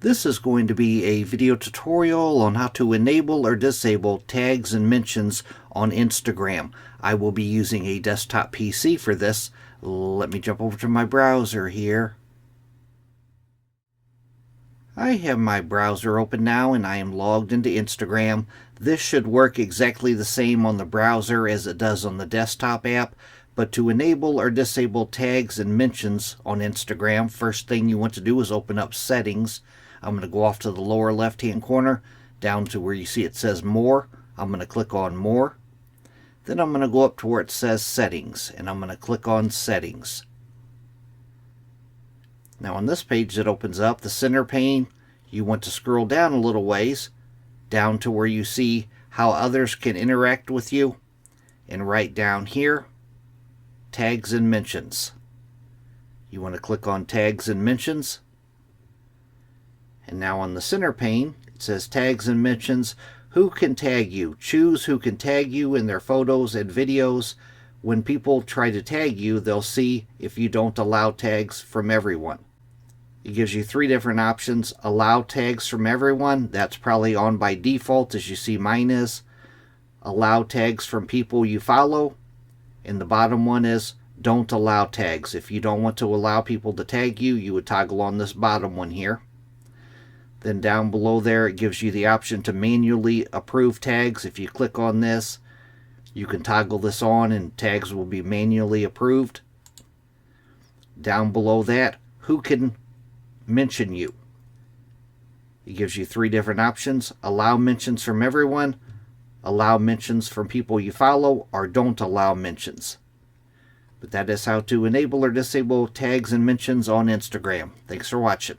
This is going to be a video tutorial on how to enable or disable tags and mentions on Instagram. I will be using a desktop PC for this. Let me jump over to my browser here. I have my browser open now and I am logged into Instagram. This should work exactly the same on the browser as it does on the desktop app. But to enable or disable tags and mentions on Instagram, first thing you want to do is open up Settings. I'm going to go off to the lower left hand corner down to where you see it says More. I'm going to click on More. Then I'm going to go up to where it says Settings and I'm going to click on Settings. Now on this page that opens up, the center pane, you want to scroll down a little ways down to where you see how others can interact with you, and right down here, Tags and Mentions. You want to click on Tags and Mentions. And now on the center pane, it says Tags and Mentions. Who can tag you? Choose who can tag you in their photos and videos. When people try to tag you, they'll see if you don't allow tags from everyone. It gives you three different options. Allow tags from everyone. That's probably on by default, as you see mine is. Allow tags from people you follow. And the bottom one is don't allow tags. If you don't want to allow people to tag you, you would toggle on this bottom one here. Then down below there, it gives you the option to manually approve tags. If you click on this, you can toggle this on and tags will be manually approved. Down below that, who can mention you? It gives you three different options. Allow mentions from everyone, allow mentions from people you follow, or don't allow mentions. But that is how to enable or disable tags and mentions on Instagram. Thanks for watching.